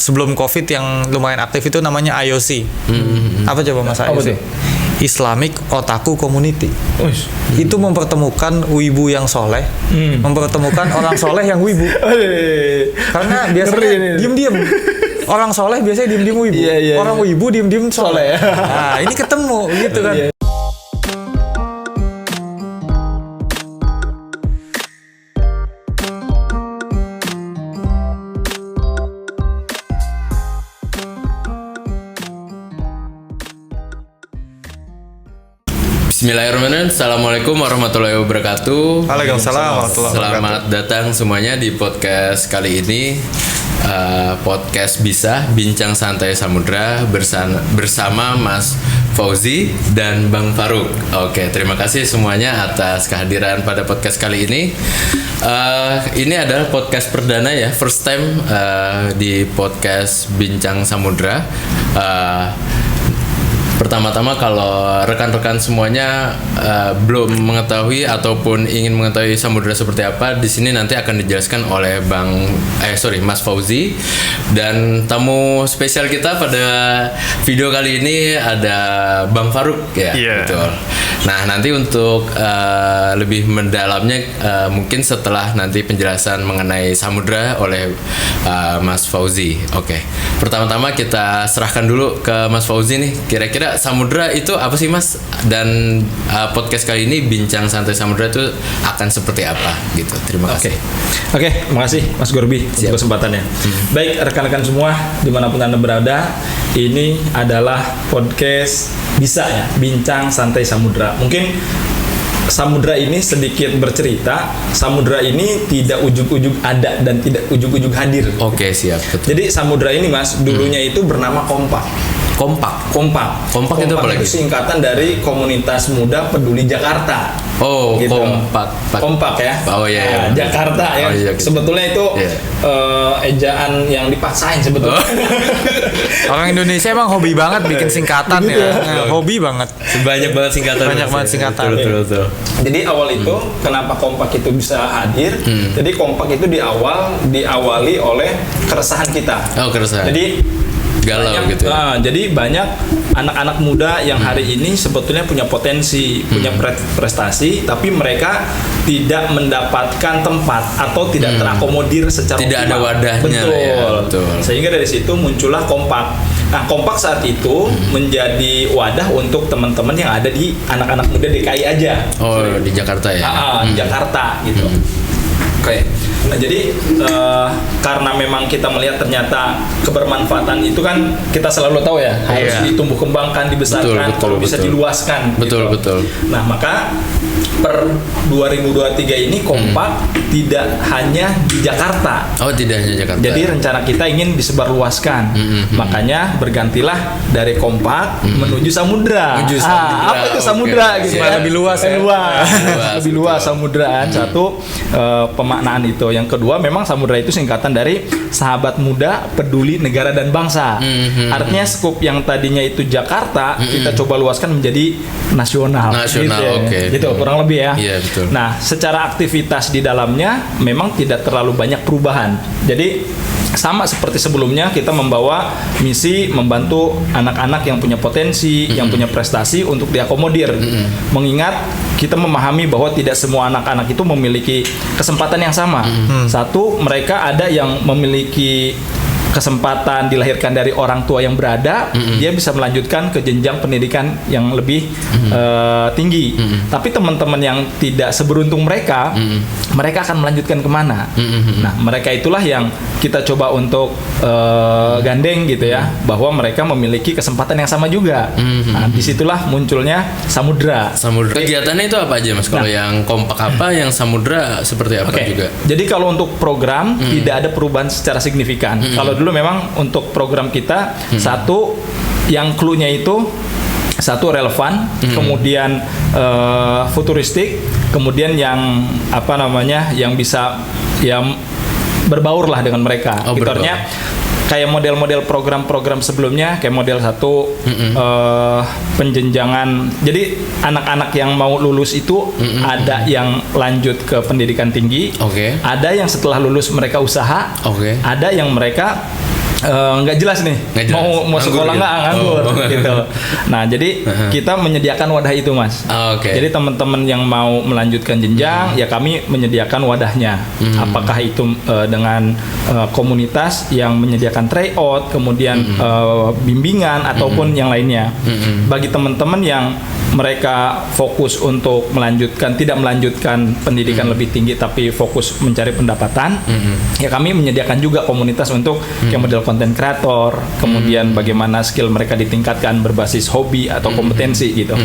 sebelum COVID yang lumayan aktif itu namanya IOC. Apa coba Mas IOC? Islamic Otaku Community. Itu mempertemukan wibu yang soleh, mempertemukan orang soleh yang wibu. Karena biasanya diem-diem. Orang soleh biasanya diem-diem wibu. Orang wibu diem-diem soleh. Nah, ini ketemu gitu kan. Bismillahirrahmanirrahim. Assalamualaikum warahmatullahi wabarakatuh. Waalaikumsalam warahmatullahi wabarakatuh. Selamat datang semuanya di podcast kali ini. Podcast Bisa Bincang Santai Samudra bersama Mas Fauzi dan Bang Faruk. Oke, terima kasih semuanya atas kehadiran pada podcast kali ini. Ini adalah podcast perdana ya, first time di podcast Bincang Samudra. Pertama-tama kalau rekan-rekan semuanya belum mengetahui ataupun ingin mengetahui Samudra seperti apa, di sini nanti akan dijelaskan oleh Mas Fauzi, dan tamu spesial kita pada video kali ini ada Bang Faruk ya. Betul. Nah, nanti untuk lebih mendalamnya mungkin setelah nanti penjelasan mengenai Samudra oleh Mas Fauzi. Oke. Pertama-tama kita serahkan dulu ke Mas Fauzi nih. Kira-kira Samudra itu apa sih Mas? Dan podcast kali ini Bincang Santai Samudra itu akan seperti apa gitu. Terima kasih. Oke, terima kasih Mas Gorbi untuk kesempatannya. Baik, rekan-rekan semua dimanapun Anda berada, ini adalah podcast Bisa ya, Bincang Santai Samudra. Mungkin Samudra ini sedikit bercerita. Samudra ini tidak ujug-ujug ada dan tidak ujug-ujug hadir. Oke, siap. Betul. Jadi Samudra ini Mas, dulunya itu bernama Kompak. Kompak itu apa lagi? Itu singkatan dari Komunitas Muda Peduli Jakarta. Oh, gitu. Kompak ya. Oh iya. Nah, Jakarta ya. Iya, gitu. Sebetulnya itu ejaan yang dipaksain sebetulnya. Orang Indonesia emang hobi banget bikin singkatan ya. Hobi banget. Banyak banget singkatan. Betul. Jadi awal itu kenapa Kompak itu bisa hadir? Jadi Kompak itu diawali oleh keresahan kita. Oh, keresahan. Jadi galau gitu ya. Jadi banyak anak-anak muda yang hari ini sebetulnya punya potensi, punya prestasi, tapi mereka tidak mendapatkan tempat atau tidak terakomodir secara tidak optimal. Ada wadahnya. Betul. Sehingga dari situ muncullah Kompak. Nah, Kompak saat itu menjadi wadah untuk teman-teman yang ada di anak-anak muda DKI aja. Oh, di Jakarta ya. Di Jakarta gitu. Oke. Nah, jadi karena memang kita melihat ternyata kebermanfaatan itu kan kita selalu tahu ya, harus ditumbuh kembangkan, dibesarkan, kalau bisa diluaskan. Betul. Nah, maka per 2023 ini Kompak tidak hanya di Jakarta. Oh, tidak hanya Jakarta. Jadi rencana kita ingin disebarluaskan. Makanya bergantilah dari Kompak menuju Samudra. Apa itu Samudra? Gitu ya? Lebih luas ya. Lebih luas Samudra. Satu, pemaknaan itu. Yang kedua, memang Samudra itu singkatan dari Sahabat Muda Peduli Negara dan Bangsa. Artinya skup yang tadinya itu Jakarta, kita coba luaskan menjadi nasional. Gitu ya. Gitu, kurang lebih ya. Iya, betul. Nah, secara aktivitas di dalamnya memang tidak terlalu banyak perubahan. Jadi sama seperti sebelumnya, kita membawa misi membantu anak-anak yang punya potensi, yang punya prestasi untuk diakomodir. Mengingat kita memahami bahwa tidak semua anak-anak itu memiliki kesempatan yang sama. Satu, mereka ada yang memiliki kesempatan dilahirkan dari orang tua yang berada, dia bisa melanjutkan ke jenjang pendidikan yang lebih tinggi. Tapi teman-teman yang tidak seberuntung mereka, mereka akan melanjutkan kemana? Nah, mereka itulah yang kita coba untuk gandeng gitu ya, bahwa mereka memiliki kesempatan yang sama juga. Nah, disitulah munculnya Samudra. Kegiatannya itu apa aja Mas? Kalau yang Kompak apa, yang Samudra seperti apa juga? Jadi kalau untuk program tidak ada perubahan secara signifikan. Kalau dulu memang untuk program kita satu yang clue-nya itu satu relevan, kemudian futuristik, kemudian yang yang bisa berbaur lah dengan mereka. Fiturnya kayak model-model program-program sebelumnya, kayak model satu penjenjangan. Jadi anak-anak yang mau lulus itu ada yang lanjut ke pendidikan tinggi, ada yang setelah lulus mereka usaha, ada yang mereka nggak jelas nih Nggak jelas. mau sekolah Nganggur nggak gitu? nganggur Oh. gitu. Nah jadi kita menyediakan wadah itu Mas. Oke. Jadi teman-teman yang mau melanjutkan jenjang ya kami menyediakan wadahnya. Apakah itu dengan komunitas yang menyediakan tryout, kemudian bimbingan ataupun yang lainnya. Bagi teman-teman yang mereka fokus untuk tidak melanjutkan pendidikan lebih tinggi tapi fokus mencari pendapatan, ya kami menyediakan juga komunitas untuk kayak model konten kreator, kemudian bagaimana skill mereka ditingkatkan berbasis hobi atau kompetensi gitu.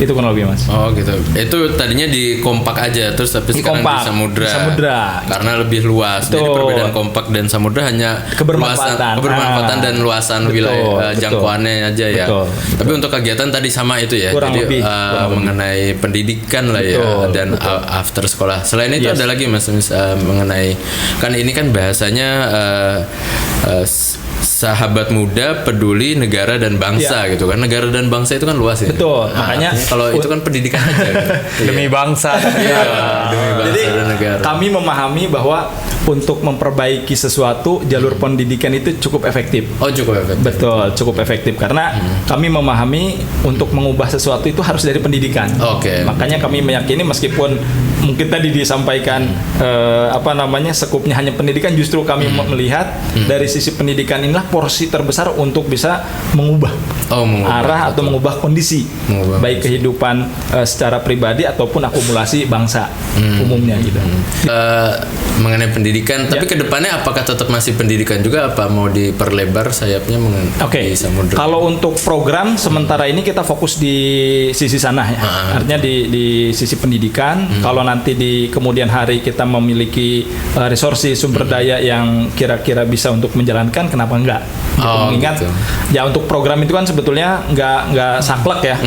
Itu kurang lebih Mas. Oh gitu. Itu tadinya di Kompak aja, terus tapi Di sekarang Kompak, di Samudra. di Samudra. Karena lebih luas. Jadi Betul. perbedaan Kompak dan Samudra hanya Kebermanfaatan. kebermanfaatan dan luasan Betul, wilayah betul. jangkauannya aja ya. Betul. Tapi untuk kegiatan tadi sama itu ya. Kurang Jadi lebih, kurang lebih. mengenai pendidikan lah ya Betul, dan after sekolah. Selain itu Yes. ada lagi Mas mengenai kan ini kan bahasanya sahabat muda peduli negara dan bangsa gitu kan. Negara dan bangsa itu kan luas ya. Betul, makanya kalau itu kan pendidikan aja gitu. Demi bangsa. Iya, demi bangsa Jadi dan negara. kami memahami bahwa untuk memperbaiki sesuatu jalur pendidikan itu cukup efektif. Oh cukup efektif. Betul, cukup efektif karena kami memahami untuk mengubah sesuatu itu harus dari pendidikan. Oke. Makanya kami meyakini meskipun mungkin tadi disampaikan sekupnya hanya pendidikan, justru kami melihat dari sisi pendidikan inilah porsi terbesar untuk bisa mengubah arah atau mengubah kondisi baik kehidupan secara pribadi ataupun akumulasi bangsa umumnya gitu. Mengenai pendidikan, tapi kedepannya apakah tetap masih pendidikan juga apa mau diperlebar sayapnya Oke. di Samudra? Kalau untuk program sementara ini kita fokus di sisi sana ya. Artinya di sisi pendidikan. Kalau nanti di kemudian hari kita memiliki resources sumber daya yang kira-kira bisa untuk menjalankan, kenapa enggak? Mengingat ya untuk program itu kan sebetulnya nggak saklek ya.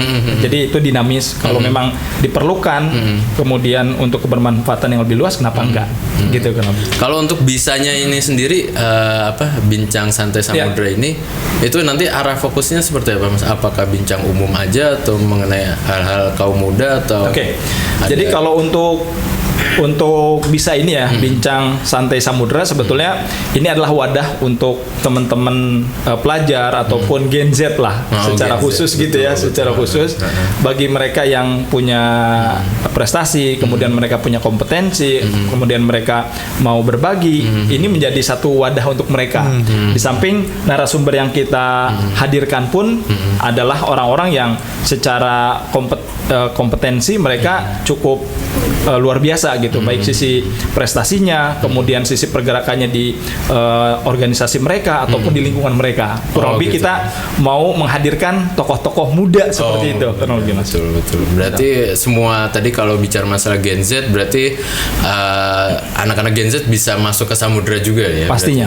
Jadi itu dinamis. Kalau memang diperlukan kemudian untuk kebermanfaatan yang lebih luas, kenapa enggak? Gitu kan. Kalau untuk bisanya ini sendiri bincang santai Samudra ini itu nanti arah fokusnya seperti apa Mas? Apakah bincang umum aja atau mengenai hal-hal kaum muda atau Oke. Jadi kalau untuk bisa ini ya bincang santai Samudra sebetulnya ini adalah wadah untuk teman-teman pelajar ataupun Gen Z lah secara Gen Z. khusus gitu ya, secara khusus bagi mereka yang punya prestasi, kemudian mereka punya kompetensi, kemudian mereka mau berbagi, ini menjadi satu wadah untuk mereka. Di samping narasumber yang kita hadirkan pun adalah orang-orang yang secara kompetensi mereka cukup luar biasa gitu, baik sisi prestasinya, kemudian sisi pergerakannya di organisasi mereka ataupun di lingkungan mereka. Kurang lebih gitu. kita mau menghadirkan tokoh-tokoh muda seperti itu. Kurang lebih Mas. Betul. Berarti semua tadi kalau bicara masalah Gen Z berarti anak-anak Gen Z bisa masuk ke Samudra juga ya. Pastinya.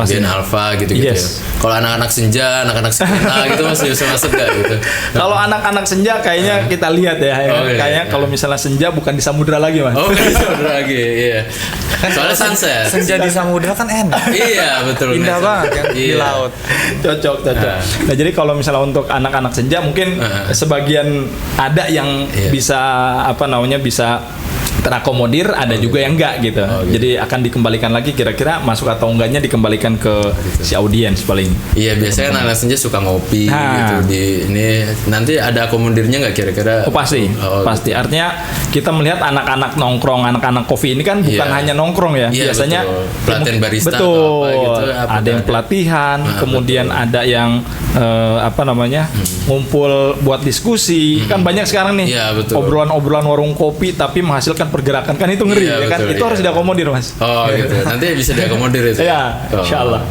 Gen Alpha gitu-gitu. Yes. Ya. Kalau anak-anak senja, anak-anak sekolah gitu masih bisa masuk gak gitu. Kalau anak-anak senja kayaknya kita lihat ya, kayaknya kalau misalnya senja bukan di Samudra lagi Mas. Oh, kan Samudra lagi, iya. Soalnya sunset. Senja di Samudra kan enak. Iya, betul. Indah banget kan di Iya. laut. Cocok. Nah jadi kalau misalnya untuk anak-anak senja mungkin sebagian ada yang bisa bisa terakomodir, ada juga yang enggak gitu. Jadi akan dikembalikan lagi kira-kira masuk atau enggaknya dikembalikan ke si audiens paling. Iya, biasanya anak-anak senja suka ngopi gitu di ini. Nanti ada akomodirnya nggak kira-kira? Pasti. Gitu. Artinya kita melihat anak-anak nongkrong, anak-anak kopi ini kan bukan hanya nongkrong ya. Iya, Biasanya betul. Pelatihan barista betul. atau apa gitu, Ada yang pelatihan, kemudian ada yang ngumpul buat diskusi. Kan banyak sekarang nih Iya, betul. obrolan-obrolan warung kopi tapi menghasilkan pergerakan, kan itu ngeri Iya, ya kan. betul, Itu harus diakomodir Mas. Oh gitu. Nanti bisa diakomodir itu. Ya, insyaallah.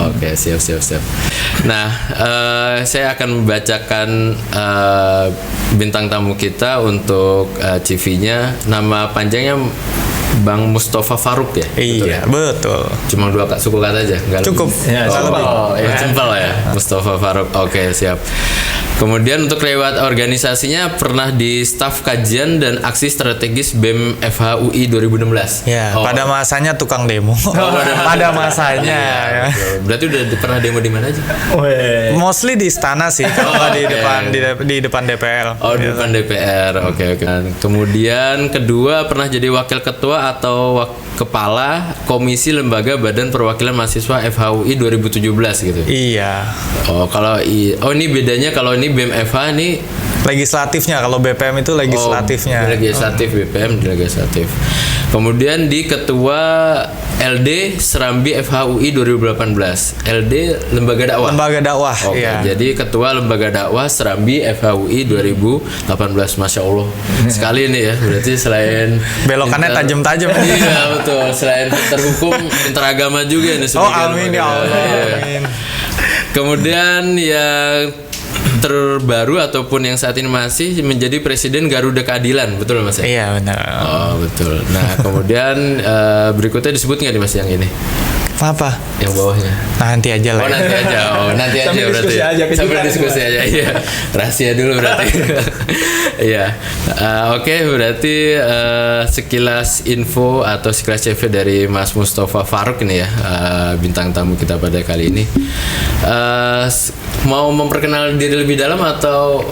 Oke, siap. Nah, saya akan membacakan bintang tamu kita untuk CV-nya. Nama panjangnya Bang Mustafa Faruk ya? Iya, betul. Cuma 2 suku kata aja? Nggak Cukup. lebih? Ya, Simpel ya. Mustafa Faruk. Oke, siap. Kemudian untuk lewat organisasinya pernah di staf kajian dan aksi strategis BEM FHUI 2016. Ya, pada masanya tukang demo. Pada masanya. Iya, betul. Berarti udah pernah demo di mana aja? Mostly di istana sih, kalau nggak di depan DPR. Oh, di depan DPR. Oke. Kemudian kedua pernah jadi wakil ketua ketua atau kepala Komisi Lembaga Badan Perwakilan Mahasiswa FHUI 2017 gitu. Iya. Oh, ini bedanya kalau ini BEM FH ini Legislatifnya, kalau BPM itu legislatifnya. Legislatif, BPM legislatif. Kemudian di Ketua LD Serambi FHUI 2018. LD Lembaga Dakwah. Lembaga Dakwah. Oke, Iya. jadi Ketua Lembaga Dakwah Serambi FHUI 2018. Masya Allah. Sekali nih ya. Berarti selain Belokannya tajam-tajam. Iya betul. Selain terhukum interagama juga nih. Oh amin ya Allah. Iya. Amin. Kemudian yang terbaru ataupun yang saat ini masih menjadi Presiden Garuda Keadilan, betul Mas? Iya benar. Oh betul. Nah kemudian berikutnya disebut nggak nih Mas yang ini? Apa? Yang bawahnya? Nanti aja lah. Oh nanti aja. Oh nanti aja Sambil berarti. diskusi aja, Sambil diskusi aja. Iya. Rahasia dulu berarti. Iya. Oke, berarti sekilas info atau sekilas CV dari Mas Mustafa Faruk ini ya, bintang tamu kita pada kali ini. Mau memperkenalkan diri lebih dalam atau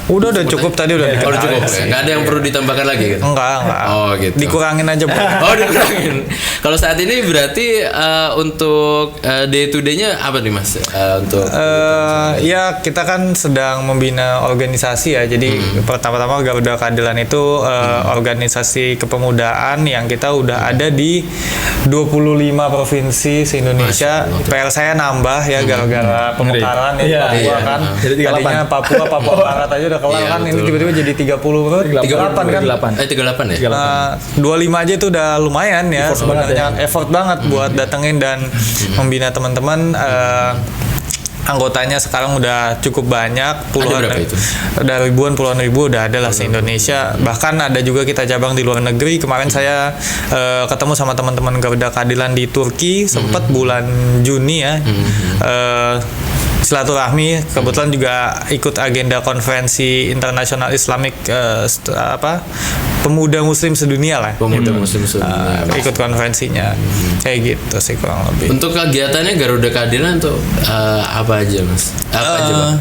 Udah cukup tadi udah. udah cukup ya? Nggak ada yang perlu ditambahkan lagi gitu? Enggak. Oh gitu. Dikurangin aja, Bro. Oh dikurangin. Kalau saat ini berarti untuk day to day-nya apa nih Mas? Ya kita kan sedang membina organisasi ya. Jadi pertama-tama Garuda Keadilan itu organisasi kepemudaan yang kita udah ada di 25 provinsi se-Indonesia. PR saya nambah ya gara-gara pemekaran ya Papua kan. Jadi 38. Tadinya Papua Barat aja udah kelar Iya, kan. Ini betul. tiba-tiba jadi 30 38 kan. 38 ya? 25 aja itu udah lumayan ya sebenarnya, effort banget buat datengin dan membina teman-teman. Anggotanya sekarang udah cukup banyak, puluhan, berapa itu? udah ribuan, puluhan ribu udah ada lah se-Indonesia. Bahkan ada juga kita cabang di luar negeri. Kemarin saya ketemu sama teman-teman Garuda Keadilan di Turki, sempat bulan Juni ya. Silaturahmi, kebetulan juga ikut agenda konferensi internasional Islamic pemuda muslim sedunia lah. Pemuda Muslim sedunia. Ikut konferensinya kayak gitu sih kurang lebih. Untuk kegiatannya Garuda Keadilan tuh apa aja Mas? Apa aja Bang?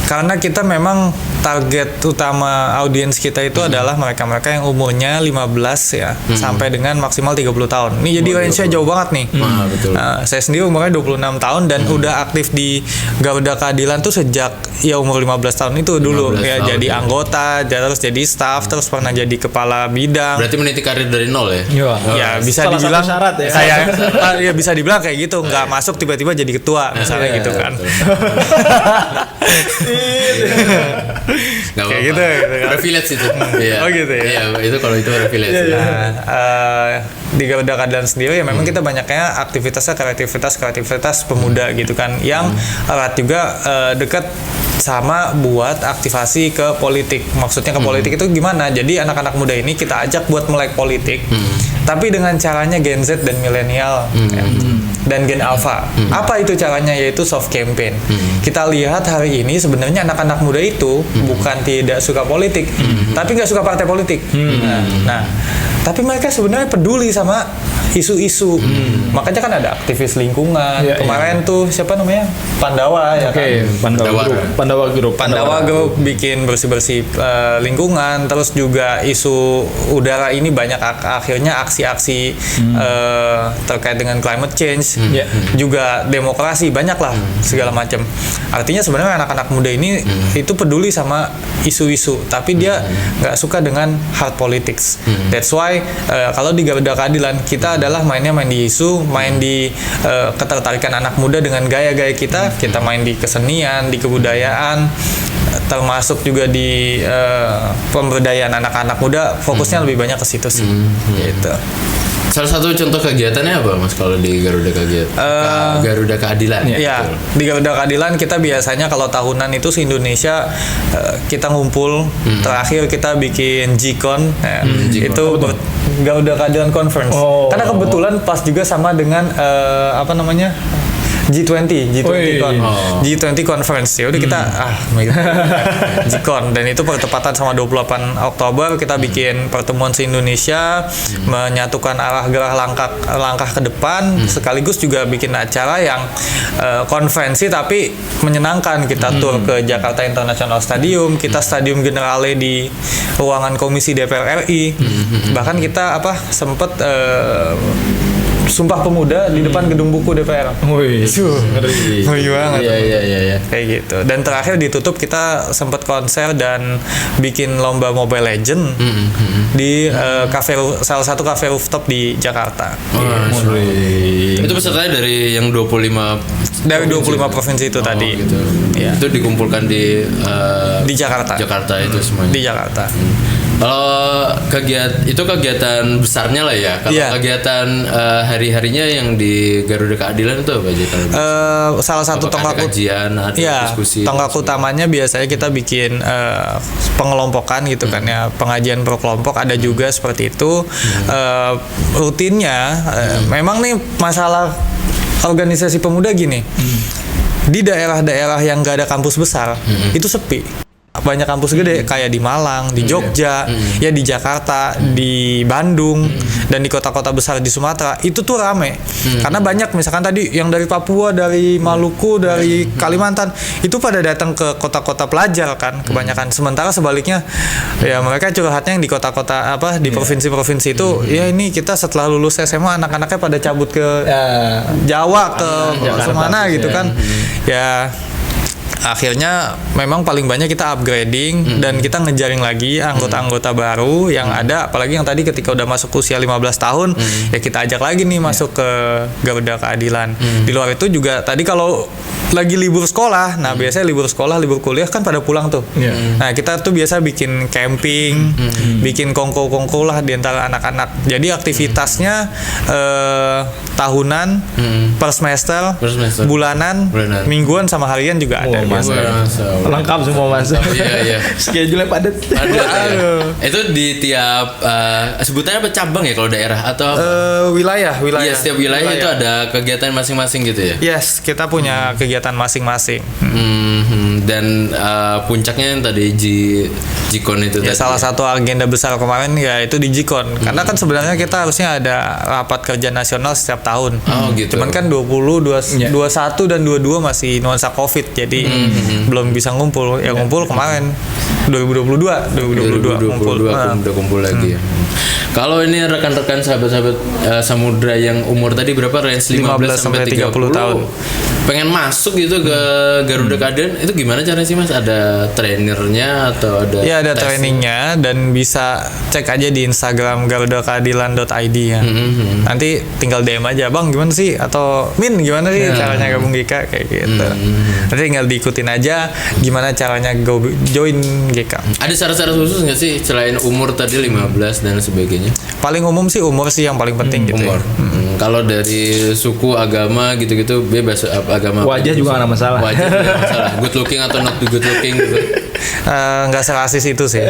Karena kita memang target utama audiens kita itu adalah mereka-mereka yang umurnya 15 ya sampai dengan maksimal 30 tahun. Ini jadi range-nya jauh banget nih. Betul. Saya sendiri umurnya 26 tahun dan udah aktif di Garuda Keadilan tuh sejak ya umur 15 tahun itu dulu 15 ya, tahun, jadi ya. anggota, terus jadi staff, terus pernah jadi kepala bidang. Berarti meniti karir dari nol ya? Ya bisa Salah dibilang satu syarat ya. saya ya bisa dibilang kayak gitu, nggak masuk tiba-tiba jadi ketua misalnya Iya, gitu kan. Gak Kayak apa-apa. gitu kan. Privilege itu. Iya. Oh, gitu ya? Iya, itu kalau itu privilege. Di Garuda Keadilan sendiri ya memang kita banyaknya aktivitasnya kreativitas pemuda gitu kan, yang erat juga dekat sama buat aktivasi ke politik. Maksudnya ke politik itu gimana? Jadi anak-anak muda ini kita ajak buat melek politik, tapi dengan caranya Gen Z dan milenial ya, dan Gen Alpha. Apa itu caranya? Yaitu soft campaign. Kita lihat hari ini sebenarnya anak-anak muda itu bukan tidak suka politik, tapi nggak suka partai politik. Nah, tapi mereka sebenarnya peduli sama isu-isu. Makanya kan ada aktivis lingkungan. Kemarin tuh siapa namanya? Pandawa ya kan. Pandawa Group bikin bersih-bersih lingkungan, terus juga isu udara ini banyak akhirnya aksi-aksi terkait dengan climate change, juga demokrasi, banyak lah segala macam. Artinya sebenarnya anak-anak muda ini itu peduli sama isu-isu, tapi dia nggak suka dengan hard politics. That's why kalau di Garuda Keadilan kita adalah main di isu, main di ketertarikan anak muda dengan gaya-gaya kita main di kesenian, di kebudayaan, termasuk juga di pemberdayaan anak-anak muda. Fokusnya lebih banyak ke situ sih. Gitu. Salah satu contoh kegiatannya apa Mas kalau di Garuda Garuda Keadilan? Ya, di Garuda Keadilan kita biasanya kalau tahunan itu se-Indonesia kita ngumpul. Terakhir kita bikin G-Con, itu Garuda Keadilan Conference. Karena kebetulan pas juga sama dengan G20 Con. Oh. G20 conference ya udah kita G-Con, dan itu bertepatan sama 28 Oktober kita bikin pertemuan se-Indonesia menyatukan arah gerak langkah ke depan, sekaligus juga bikin acara yang konferensi tapi menyenangkan. Kita tur ke Jakarta International Stadium, kita Stadium Generale di ruangan Komisi DPR RI, bahkan kita sempet Sumpah Pemuda di depan gedung buku DPR. Wih, ngeri. Ngeri banget. Iya. Kayak gitu. Dan terakhir ditutup kita sempat konser dan bikin lomba Mobile Legend di salah satu cafe rooftop di Jakarta. Itu pesertanya dari yang 25 dari 25 provinsi itu tadi. Gitu. Ya. Itu dikumpulkan di Jakarta. Jakarta itu semuanya. Di Jakarta. Kalau kegiatan besarnya lah ya. Kalau kegiatan hari-harinya yang di Garuda Keadilan itu apa aja? Salah satu tonggak kajian, ada diskusi. Tonggak utamanya biasanya kita bikin pengelompokan gitu kan ya, pengajian per kelompok ada juga seperti itu. Rutinnya memang nih masalah organisasi pemuda gini. Di daerah-daerah yang gak ada kampus besar itu sepi. Banyak kampus gede kayak di Malang, di Jogja, ya di Jakarta, di Bandung, dan di kota-kota besar di Sumatera itu tuh rame. Karena banyak misalkan tadi yang dari Papua, dari Maluku, dari Kalimantan itu pada datang ke kota-kota pelajar kan kebanyakan. Sementara sebaliknya ya mereka curhatnya yang di kota-kota di provinsi-provinsi itu ya ini kita setelah lulus SMA anak-anaknya pada cabut ke Jawa ke mana gitu kan. Ya akhirnya memang paling banyak kita upgrading dan kita ngejaring lagi anggota-anggota baru yang ada, apalagi yang tadi ketika udah masuk usia 15 tahun ya kita ajak lagi nih masuk ke Garuda Keadilan. Di luar itu juga tadi kalau lagi libur sekolah, nah biasanya libur sekolah, libur kuliah kan pada pulang tuh. Nah kita tuh biasa bikin camping, bikin kongko-kongko lah di antara anak-anak. Jadi aktivitasnya tahunan, per semester, bulanan, mingguan sama harian juga ada. Lengkap semua Mas. Iya. Schedule-nya padat. Itu di tiap sebutannya apa, cabang ya kalau daerah atau wilayah. Iya, setiap wilayah itu ada kegiatan masing-masing gitu ya. Yes, kita punya kegiatan masing-masing. Dan puncaknya yang tadi G-Con itu ya, tadi. Salah satu agenda besar kemarin ya itu di G-Con. Karena kan sebenarnya kita harusnya ada rapat kerja nasional setiap tahun. Gitu. Cuman kan 21 dan 22 masih nuansa Covid. Jadi belum bisa ngumpul. Ya ngumpul kemarin 2022 kumpul lagi ya. Kalau ini rekan-rekan sahabat-sahabat Samudra yang umur tadi berapa, range 15 sampai 30 tahun pengen masuk gitu ke Garuda Keadilan, itu gimana caranya sih Mas? Ada trainernya atau ada? Ya ada trainingnya dan bisa cek aja di Instagram garudakeadilan.id ya. Nanti tinggal DM aja, Bang gimana sih, atau Min gimana sih caranya gabung GK kayak gitu. Nanti tinggal diikutin aja gimana caranya join GK. Ada syarat-syarat khusus nggak sih selain umur tadi 15 dan sebagainya? Paling umum sih umur sih yang paling penting gitu. Umur. Kalau dari suku, agama gitu-gitu bebas, agama wajah juga nggak masalah. Wajah nggak masalah. Good looking atau not good looking gitu. Nggak serasis itu sih.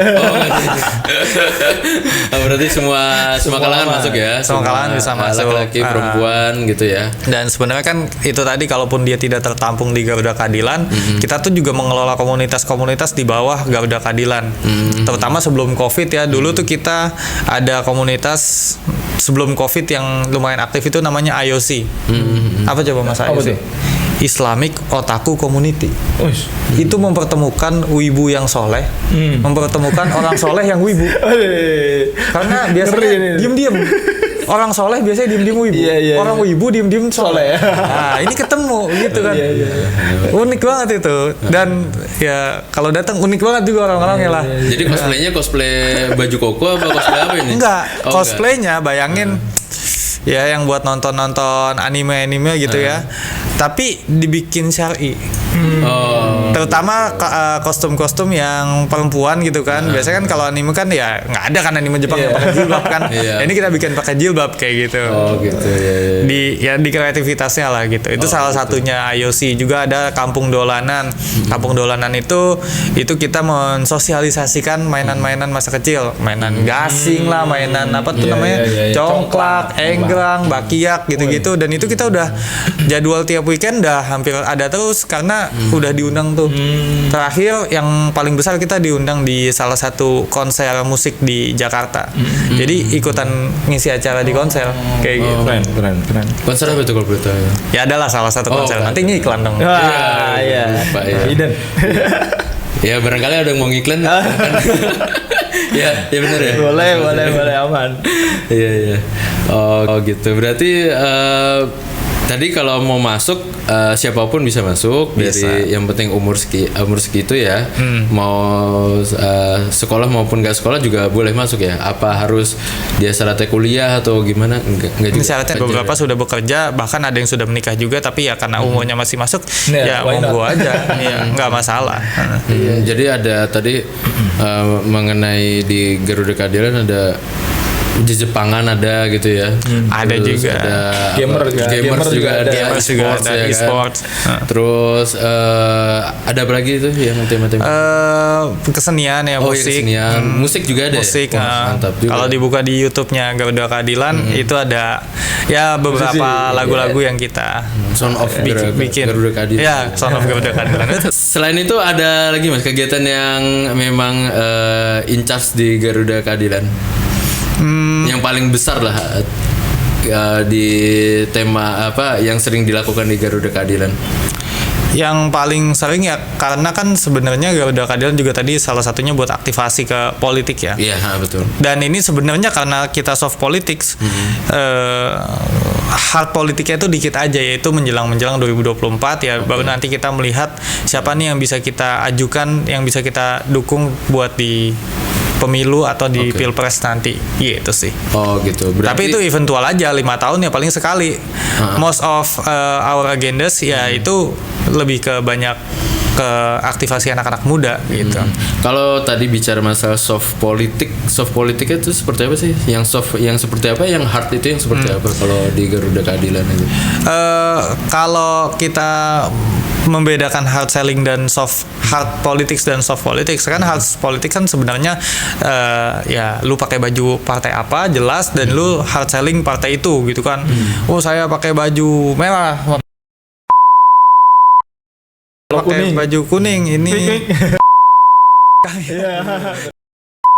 Berarti semua kalangan masuk ya. Semua kalangan bisa masuk. Laki-laki, perempuan gitu ya. Dan sebenarnya kan itu tadi kalaupun dia tidak tertampung di Garuda Keadilan, kita tuh juga mengelola komunitas-komunitas di bawah Garuda Keadilan. Terutama sebelum Covid ya. Dulu tuh kita ada komunitas sebelum Covid yang lumayan aktif itu namanya IOC. Apa coba Mas IOC? Islamic Otaku Community. Itu mempertemukan wibu yang soleh, mempertemukan orang soleh yang wibu. Karena biasanya diem-diem. Orang soleh biasanya diem-diem wibu. Orang wibu diem-diem soleh. Nah, ini ketemu gitu kan. Unik banget itu. Dan ya kalau datang unik banget juga orang-orangnya lah. Jadi cosplaynya cosplay baju koko apa cosplay apa ini? Enggak, cosplaynya bayangin ya yang buat nonton anime gitu ya. Tapi dibikin syar'i. Terutama kostum-kostum yang perempuan gitu kan. Biasanya kan kalau anime kan ya nggak ada kan anime Jepang yang pakai jilbab kan. Ini kita bikin pakai jilbab kayak gitu. Gitu. Di kreativitasnya lah gitu. Itu salah satunya IOC. Juga ada Kampung Dolanan. Kampung Dolanan itu kita mensosialisasikan mainan-mainan masa kecil, mainan gasing lah, mainan apa tuh namanya, congklak, enggot Magelang, Bakiak gitu-gitu, dan itu kita udah jadwal tiap weekend udah hampir ada terus karena udah diundang tuh. Terakhir yang paling besar kita diundang di salah satu konser musik di Jakarta. Jadi ikutan ngisi acara di konser kayak gitu. Keren. Konser apa itu kalau boleh tahu? Ya adalah salah satu konser. kan. Nanti ngiklan dong. Iya. Lupa, ya. Iden. Ya barangkali ada yang mau ngiklan. Ya benar ya. Boleh aman. Iya. Oh gitu. Berarti tadi kalau mau masuk siapapun bisa masuk. Bisa. Dari yang penting umur segitu ya. Mau sekolah maupun gak sekolah juga boleh masuk ya. Apa harus dia syaratnya kuliah atau gimana? Enggak Ini juga. syaratnya beberapa sudah bekerja, bahkan ada yang sudah menikah juga, tapi ya karena umurnya masih masuk, ya why not? monggo aja, ya nggak masalah. Jadi ada tadi mengenai di Garuda Keadilan ada di Jepangan ada gitu ya. Ada Terus juga. ada Gamers juga ada. Gamers juga E-sports ada, ya kan? e-sports. Terus ada apa lagi itu yang tema-tema? Kesenian ya, Oh, musik. iya, kesenian. Musik juga ada. Musik. Wah, mantap juga. Kalau dibuka di YouTube-nya Garuda Keadilan itu ada ya beberapa lagu-lagu yang kita Sound of bikin. Garuda Keadilan. Ya, Sound of Garuda Keadilan. Selain itu ada lagi Mas kegiatan yang memang in charge di Garuda Keadilan. Yang paling besar lah di tema apa yang sering dilakukan di Garuda Keadilan. Yang paling sering ya karena kan sebenarnya Garuda Keadilan juga tadi salah satunya buat aktivasi ke politik ya. Iya, betul. Dan ini sebenarnya karena kita soft politics, hard politiknya itu dikit aja, yaitu menjelang 2024 ya. Baru nanti kita melihat siapa nih yang bisa kita ajukan, yang bisa kita dukung buat di pemilu atau di pilpres nanti, gitu sih. Oh gitu. Tapi itu eventual aja, 5 tahun ya paling sekali. Most of our agendas ya itu lebih ke banyak ke aktivasi anak-anak muda gitu. Kalau tadi bicara masalah soft politiknya itu seperti apa sih? Yang soft yang seperti apa? Yang hard itu yang seperti apa kalau di Garuda Keadilan itu? Kalau kita membedakan hard selling dan hard politics dan soft politics, kan hard politics kan sebenarnya ya lu pakai baju partai apa jelas dan lu hard selling partai itu gitu kan. Oh saya pakai baju merah, pakai baju kuning ini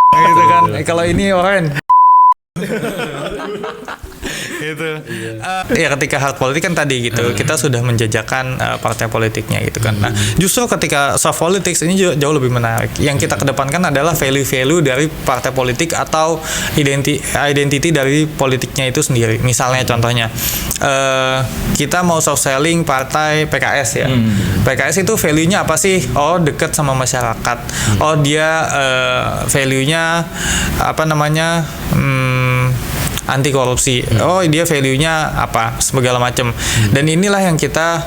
gitu kan. Kalau ini oranye gitu. Ya ketika hard politik kan tadi gitu kita sudah menjajakan partai politiknya gitu kan. Nah justru ketika soft politics ini jauh lebih menarik. Yang kita kedepankan adalah value-value dari partai politik atau identity dari politiknya itu sendiri. Misalnya contohnya kita mau soft selling partai PKS ya. PKS itu value-nya apa sih? Oh dekat sama masyarakat. Oh dia value-nya apa namanya? Anti korupsi. Oh dia value-nya apa segala macam. Dan inilah yang kita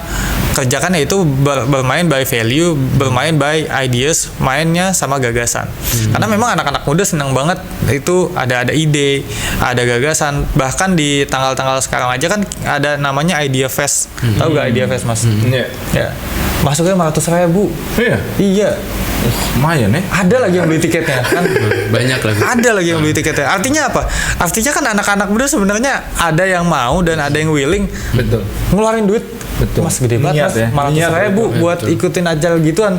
kerjakan, yaitu bermain by value, bermain by ideas, mainnya sama gagasan. Karena memang anak-anak muda senang banget itu ada ide, ada gagasan. Bahkan di tanggal-tanggal sekarang aja kan ada namanya Idea Fest. Tahu gak Idea Fest Mas? Ya. Masuknya 500.000. Iya. Lumayan ya. Ada lagi yang beli tiketnya kan. Banyak lagi. Ada lagi yang beli tiketnya. Artinya apa? Artinya kan anak-anak muda sebenarnya ada yang mau dan ada yang willing. Betul. Ngeluarin duit. Betul. Mas gede banget Mas. 500.000 buat ikutin acara gituan.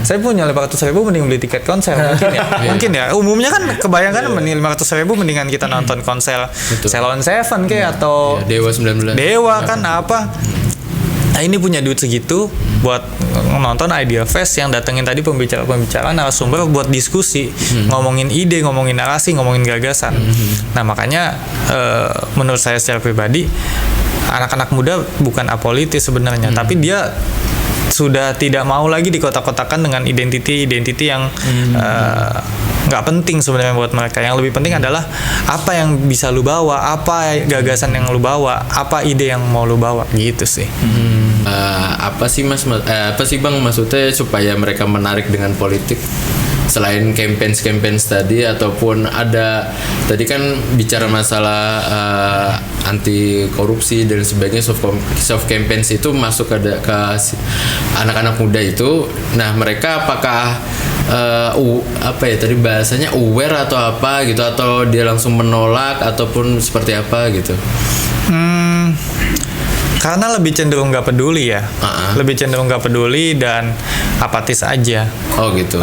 Saya punya 500.000 mending beli tiket konser mungkin ya. Mungkin ya. Umumnya kan kebayangkan mending 500.000 mendingan kita nonton konser Ceylon Seven kayak atau Dewa 19. Dewa kan apa. Nah ini punya duit segitu buat nonton Idea Fest yang datengin tadi pembicara-pembicara narasumber buat diskusi, ngomongin ide, ngomongin narasi, ngomongin gagasan. Nah makanya menurut saya secara pribadi anak-anak muda bukan apolitis sebenarnya, tapi dia sudah tidak mau lagi dikotak-kotakan dengan identiti yang nggak penting sebenarnya buat mereka. Yang lebih penting adalah apa yang bisa lu bawa, apa gagasan yang lu bawa, apa ide yang mau lu bawa gitu sih. Apa sih Mas? Apa sih Bang maksudnya supaya mereka menarik dengan politik? Selain campaign tadi ataupun ada tadi kan bicara masalah anti korupsi dan sebagainya, soft campaigns itu masuk ke anak-anak muda itu. Nah mereka apakah apa ya tadi bahasanya aware atau apa gitu, atau dia langsung menolak ataupun seperti apa gitu? Karena lebih cenderung nggak peduli ya, lebih cenderung nggak peduli dan apatis aja. Oh gitu.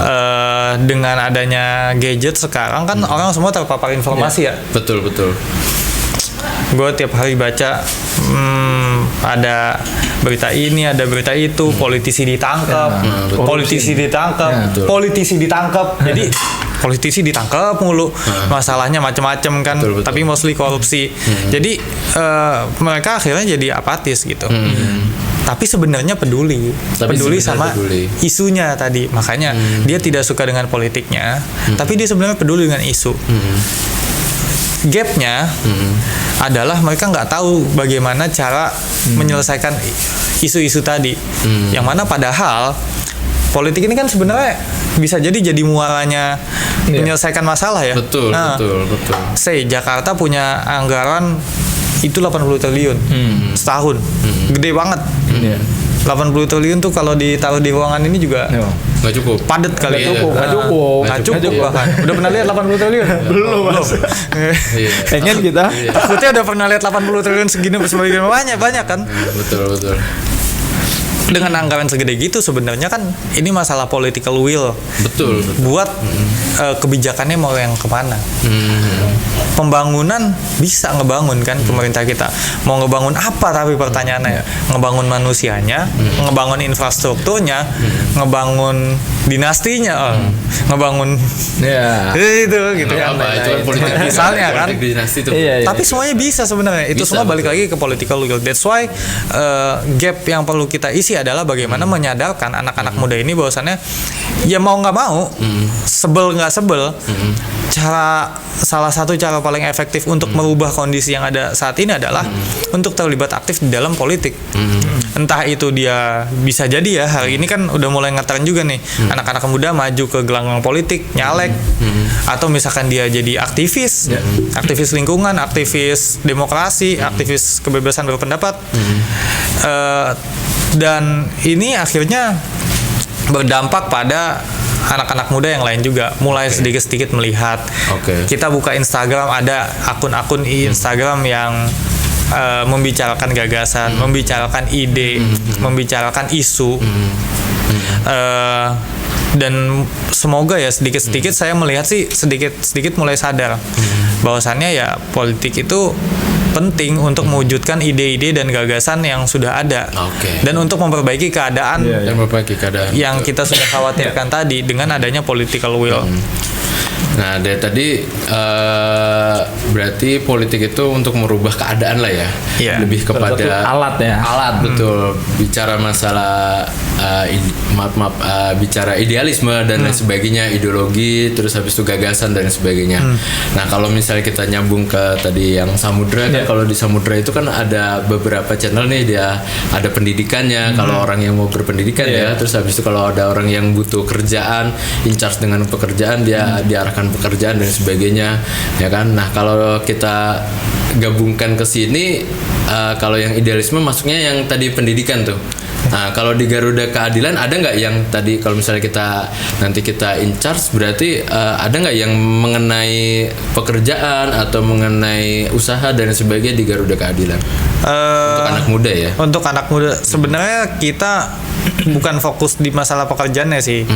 Dengan adanya gadget sekarang kan orang semua terpapar informasi ya. Betul. Gue tiap hari baca ada berita ini, ada berita itu, politisi ditangkap, politisi ditangkap. Jadi politisi ditangkap mulu, masalahnya macam-macam kan, betul. Tapi mostly korupsi. Jadi mereka akhirnya jadi apatis gitu. Tapi sebenarnya peduli sama isunya tadi. Makanya dia tidak suka dengan politiknya, tapi dia sebenarnya peduli dengan isu. Gapnya adalah mereka nggak tahu bagaimana cara menyelesaikan isu-isu tadi. Yang mana padahal politik ini kan sebenarnya bisa jadi muaranya menyelesaikan masalah ya. Betul. Say Jakarta punya anggaran itu 80 triliun setahun. Gede banget. 80 triliun tuh kalau ditaruh di ruangan ini juga nggak cukup. Padat kali ya. Nggak cukup Bahkan. Udah pernah lihat 80 triliun? Belum. Pengen kita. Takutnya udah pernah lihat 80 triliun segini banyak kan? Betul. Dengan anggaran segede gitu sebenarnya kan ini masalah political will. Betul. Buat kebijakannya mau yang kemana? Pembangunan bisa ngebangun kan pemerintah kita. Mau ngebangun apa tapi pertanyaannya ngebangun manusianya, ngebangun infrastrukturnya, ngebangun dinastinya, ngebangun itu gitu kan. Itu politik misalnya kan. Dinasti itu. Tapi semuanya bisa sebenarnya. Itu Bisa, semua balik betul. lagi ke political will. That's why gap yang perlu kita isi adalah bagaimana menyadarkan anak-anak muda ini bahwasannya ya mau nggak mau, sebel nggak sebel, salah satu cara paling efektif untuk merubah kondisi yang ada saat ini adalah untuk terlibat aktif di dalam politik. Entah itu dia bisa jadi ya hari ini kan udah mulai ngetren juga nih anak-anak muda maju ke gelanggang politik, nyalek, atau misalkan dia jadi aktivis, aktivis lingkungan, aktivis demokrasi, aktivis kebebasan berpendapat. Dan ini akhirnya berdampak pada anak-anak muda yang lain juga mulai sedikit-sedikit melihat. Kita buka Instagram, ada akun-akun Instagram yang membicarakan gagasan, membicarakan ide, membicarakan isu. Dan semoga ya sedikit-sedikit saya melihat sih sedikit-sedikit mulai sadar bahwasannya ya politik itu penting untuk mewujudkan ide-ide dan gagasan yang sudah ada dan untuk memperbaiki keadaan yang kita sudah khawatirkan tadi dengan adanya political will. Nah dari tadi berarti politik itu untuk merubah keadaan lah ya, lebih kepada alat betul. Bicara masalah bicara idealisme dan lain sebagainya, ideologi, terus habis itu gagasan dan sebagainya. Nah kalau misalnya kita nyambung ke tadi yang Samudra, kan kalau di Samudra itu kan ada beberapa channel nih, dia ada pendidikannya. Kalau orang yang mau berpendidikan terus habis itu kalau ada orang yang butuh kerjaan, in charge dengan pekerjaan, dia diarahkan pekerjaan dan sebagainya, ya kan. Nah kalau kita gabungkan ke sini, kalau yang idealisme masuknya yang tadi pendidikan tuh. Nah kalau di Garuda Keadilan ada nggak yang tadi kalau misalnya nanti kita in charge, berarti ada nggak yang mengenai pekerjaan atau mengenai usaha dan sebagainya di Garuda Keadilan untuk anak muda ya? Untuk anak muda sebenarnya kita bukan fokus di masalah pekerjaannya sih.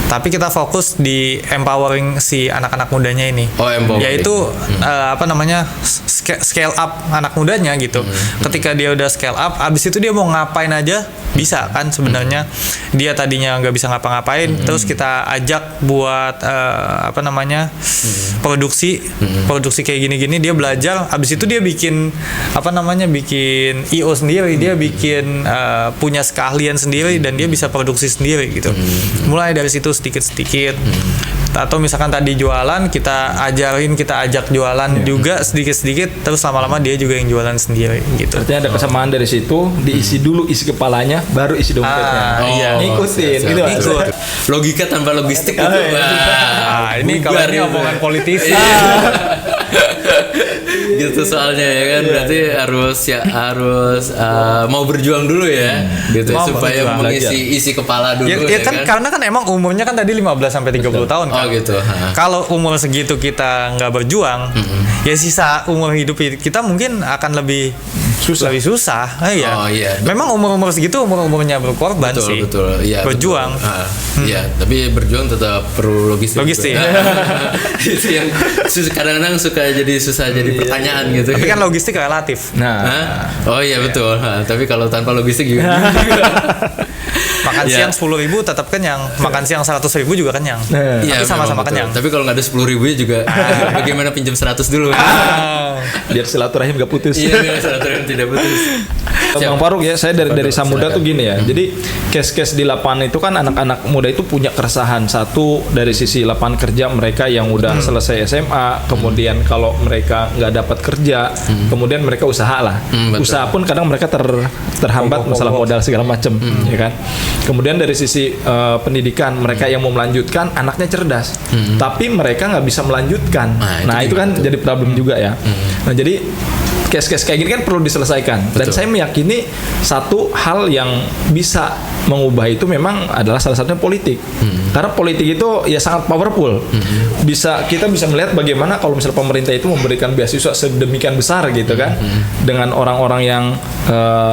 Tapi kita fokus di empowering si anak-anak mudanya ini, yaitu scale up anak mudanya gitu. Ketika dia udah scale up, abis itu dia mau ngapain aja bisa kan sebenarnya. Dia tadinya nggak bisa ngapa-ngapain, terus kita ajak buat produksi kayak gini-gini, dia belajar. Abis itu dia bikin bikin IO sendiri, dia bikin punya keahlian sendiri dan dia bisa produksi sendiri gitu. Mulai dari situ sedikit-sedikit. Atau misalkan tadi jualan, kita ajak jualan juga sedikit-sedikit, terus lama-lama dia juga yang jualan sendiri gitu. Artinya ada kesamaan dari situ, diisi dulu isi kepalanya, baru isi dompetnya. Ngikutin gitu. Logika tanpa logistik itu. Ini kalau ini omongan politisi. gitu soalnya ya kan. Berarti harus mau berjuang dulu ya, gitu Mau supaya berjuang, mengisi isi kepala dulu Ya kan karena kan emang umurnya kan tadi 15 sampai 30 tahun kan. Oh gitu. Kalau umur segitu kita nggak berjuang, ya sisa umur hidup kita mungkin akan lebih susah. Iya. Oh iya. Memang umur segitu umurnya berkorban sih. Betul. Iya. Berjuang. Iya, tapi berjuang tetap perlu logistik. Itu yang kadang-kadang suka jadi pertanyaan gitu. Tapi kan logistik relatif. Nah. Oh iya betul. Tapi kalau tanpa logistik juga. Makan siang 10.000 tetap kenyang. Makan siang 100.000 juga kenyang. Iya, tapi sama-sama kenyang. Tapi kalau nggak ada 10.000 juga bagaimana pinjam 100 dulu. Biar silaturahim gak putus. Iya, biar silaturahim tidak putus. Bang Faruk ya, saya dari Samudra tuh gini ya. Jadi case-case di lapangan itu kan anak-anak muda itu punya keresahan. Satu dari sisi lapangan kerja mereka yang udah selesai SMA, kemudian kalau mereka nggak dapat kerja, kemudian mereka usaha lah. Usaha pun kadang mereka terhambat masalah modal segala macam, ya kan. Kemudian dari sisi pendidikan mereka yang mau melanjutkan, anaknya cerdas, tapi mereka nggak bisa melanjutkan. Nah itu kan jadi problem juga ya. Nah jadi case-case kayak gini kan perlu diselesaikan. Dan saya meyakini satu hal yang bisa mengubah itu memang adalah salah satunya politik. Karena politik itu ya sangat powerful. Kita bisa melihat bagaimana kalau misalnya pemerintah itu memberikan beasiswa sedemikian besar gitu kan, dengan orang-orang yang